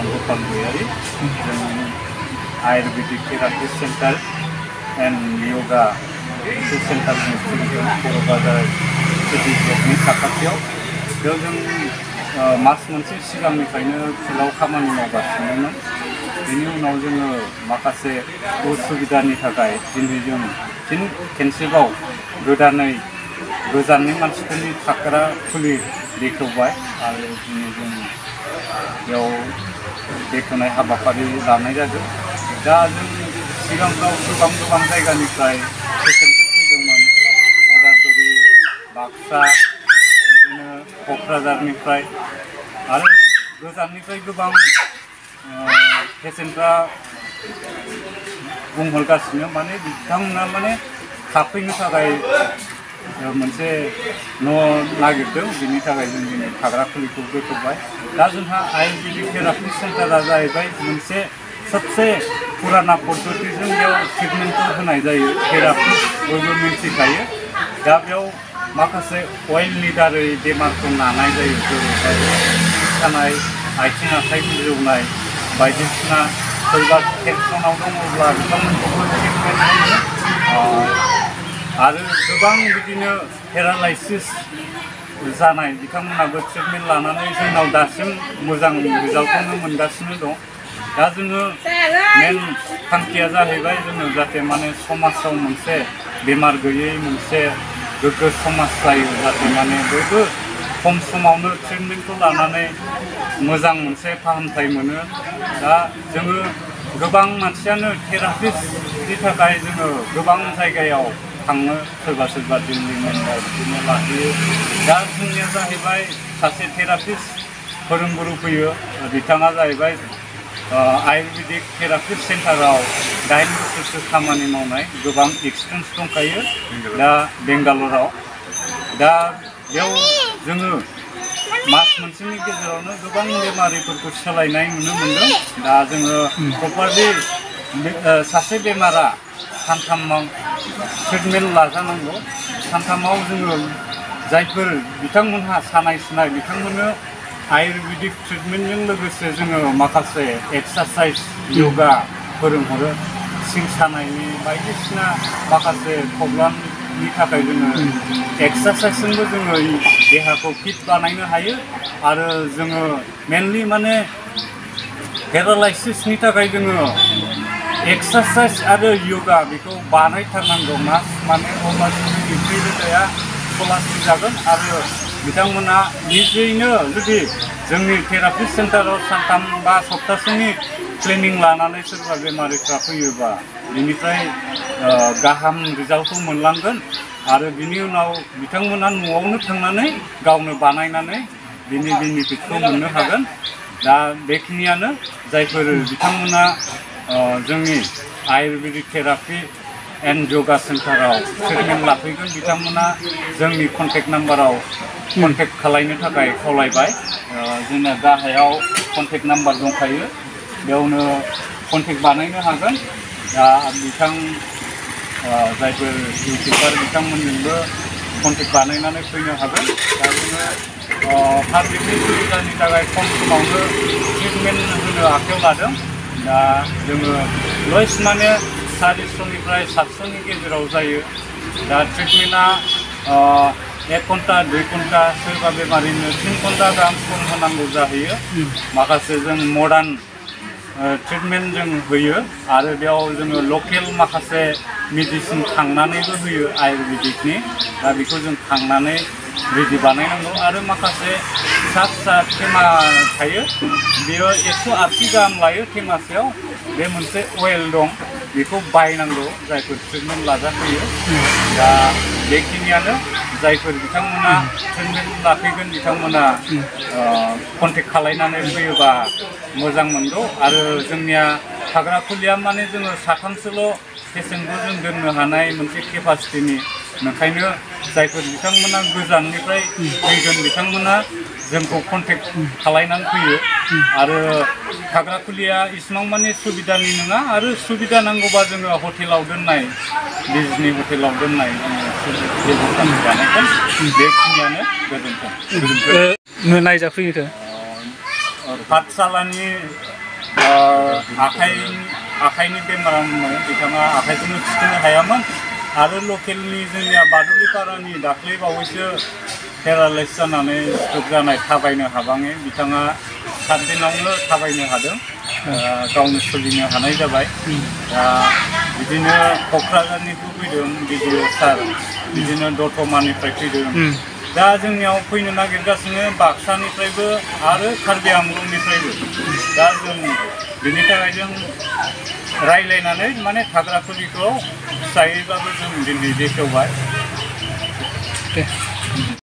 Gopal Boyari, Ayurvedic Therapy Center and Yoga Center बर' बाजार city ब्लकनि साखाथियाव बेयाव जों मास मोनसे सिगांनिफ्रायनो फिल्डआव खामानि मावगासिनोमोन। बेनि उनाव जोङो माखासे उसुबिदानि थाखाय दिनै जों फिन खेनसेबाव गोदानै गोजाननि मानसिफोरनि थाग्रा खुलि बेखेवबाय आरो दिनै जों बेयाव बेखेवनाय हाबाफारि लानाय जादों। दा जों सिगांफ्राव गोबां जायगानिफ्राय पेसेन्टफोर फैदोंमोन, उदालगुरि, बाक्सा, बिदिनो क'क्राझारनिफ्राय आरो गोजाननिफ्राय गोबां पेसेन्टफ्रा बुंहरगासिनो माने बिथांमोना माने थाफैनो थाखाय मोनसे न' नागिरदों, बिनि थाखाय जों दिनै थाग्रा खुलिखौ बेखेवबाय। दा जोंहा आयुर्वेदिक थेरापि सेन्टारा जाहैबाय मोनसे सबसे पुराना पद्धतिजों बेयाव ट्रिटमेन्टखौ होनाय जायो। थेरापि बयबो मिथिखायो। दा बेयाव माखासे अइलनि दारै बेमारखौ नानाय जायो, जेरैहाय सानाय, आथिं आखाइ मिजौनाय बायदिसिना सोरबा टेनसनाव दङब्ला बिथांमोनखौबो ट्रिटमेन्ट होयो आरो गोबां बिदिनो पेरालाइसिस जानाय बिथांमोनाबो ट्रिटमेन्ट लानानै जोंनाव दासिम मोजां रिजाल्टखौनो मोनगासिनो दं। दा जोङो मेन थांखिया जाहैबाय जोङो जाहाथे माने समाजाव मोनसे बेमार गैयै मोनसे गोग्गो समाज जायो, जाहाथे माने बयबो खम समावनो ट्रिटमेन्टखौ लानानै मोजां मोनसे फाहामथाय मोनो। दा जोङो गोबां मानसियानो थेरापिस्टनि थाखाय जोङो गोबां जायगायाव थाङो, सोरबा दिल्ली मुम्बाइ बिदिनो लाहैयो। दा जोंनिया जाहैबाय सासे थेरापिस्ट फोरोंगुरु फैयो, बिथाङा जाहैबाय आयुर्वेदिक थेरापि सेन्टाराव 8 बोसोरसो खामानि मावनाय, गोबां एक्सपिरियेन्स दंखायो दा बेंगालराव। दा बेयाव जोङो मास मोनसेनि गेजेरावनो गोबां बेमारिफोरखौ सोलायनाय नुनो मोनदों। दा जोङो प्रपारलि सासे बेमारा सानथामाव ट्रिटमेन्ट लाजानांगौ। सानथामाव जोङो जायफोर बिथांमोनहा सानाय सुनाय बिथांमोननो आयुर्वेदिक ट्रिटमेन्टजों लोगोसे जोङो माखासे एक्सारसाइज योगा फोरोंहरो। सिं सानायनि बायदिसिना माखासे प्रब्लेमनि थाखाय जोङो एक्सारसाइजजोंबो जोङो देहाखौ फिट बानायनो हायो आरो जोङो मेनलि माने पेरालाइसिसनि थाखाय जोङो एक्सारसाइज आरो योगा बेखौ बानायथारनांगौ माने अब्लासो जोंनि थै रोदाया सलासल जागोन आरो बिथांमोना निजेयैनो जुदि जोंनि थेरापि सेन्टाराव सानथाम बा सप्तासेनि ट्रेनिं लानानै सोरबा बेमारिफ्रा फैयोबा बिनिफ्राय गाहाम रिजाल्टखौ मोनलांगोन आरो बिनि उनाव बिथांमोना न'आवनो थांनानै गावनो बानायनानै बिनि बेनिफिटखौ मोननो हागोन। दा बेखिनियानो जायफोर बिथांमोना जोंनि आयुर्वेदिक थेरापि एन्ड योगा सेन्टाराव ट्रिटमेन्ट लाफैगोन बिथांमोना जोंनि कन्टेक्ट नाम्बाराव कन्टेक्ट खालामनो थाखाय खावलायबाय। जोंना गाहायाव कन्टेक्ट नाम्बार दंखायो, बेयावनो कन्टेक्ट बानायनो हागोन। दा जायफोर इउटिउबार बिथांमोनजोंबो कन्टेक्ट बानायनानै फैनो हागोन। दा जोङो पाब्लिकनि सुबिदानि थाखाय खम समावनो ट्रिटमेन्ट होनो आखायाव लादों। दा जोङो लयेस्ट माने 400निफ्राय 700नि गेजेराव जायो। दा ट्रिटमेन्टआ 1 घन्टा 2 घन्टा सोरबा बेमारिनो 3 घन्टा गाहाम सम होनांगौ जाहैयो। माखासे जों मडार्न ट्रिटमेन्ट जों होयो आरो बेयाव जोङो लकेल माखासे मेडिसिन खांनानैबो होयो आयुर्वेदिकनि। दा बेखौ जों खांनानै रेडि बानायनांगौ आरो माखासे फिसा थेमा थायो, बेयो 180 गाहाम लायो थेमासेयाव। बे मोनसे अइल दं, बेखौ बायनांगौ जायफोर ट्रिटमेन्ट लाजाफैयो। दा बेखिनियानो जायफोर बिथांमोना ट्रिटमेन्ट लाफैगोन बिथांमोना कन्टेक्ट खालामनानै फैयोबा मोजां मोनगौ। आरो जोंनिया थाग्रा खुलिया माने जोङो 3सोल' पेसेन्टखौ जों दोननो हानाय मोनसे केपासिटिनि, ओंखायनो जायफोर बिथांमोना गोजाननिफ्राय फैगोन बिथांमोना जोंखौ कन्टेक्ट खालामनानै फैयो। आरो थाग्रा खुलिया इसिबां माने सुबिदानि नङा आरो सुबिदा नांगौबा जोङो हटेलाव दोननाय, बिजनि हटेलाव दोननाय बेबस्था बानायगोन। बेखिनियानो। गोजोन्थों। नायजाफैयो पाठशालानि आखाइनि बेमारमोन बिथाङा आखाइखौनो थिखोनो हायामोन आरो लकेलनि जोंनिया बादुलिपारानि दाख्लै बावैसो पेरालाइज जानानै स्ट्रक जानाय थाबायनो हाबाङै बिथाङा 7 दिनावनो थाबायनो हादों गावनो सोलिनो हानाय जाबाय दा बिदिनो क'क्राझारनिबो फैदों बिडिअ सार बिदिनो दतमानिफ्राय फैदों दा जोंनियाव फैनो नागिरगासिनो बाक्सानिफ्रायबो आरो कार्बि आंलंनिफ्रायबो दा जों बिनि थाखाय जों रायलायनानै माने थाग्रा खुलिखौ फिसायैबाबो जों दिनै बेखेवबाय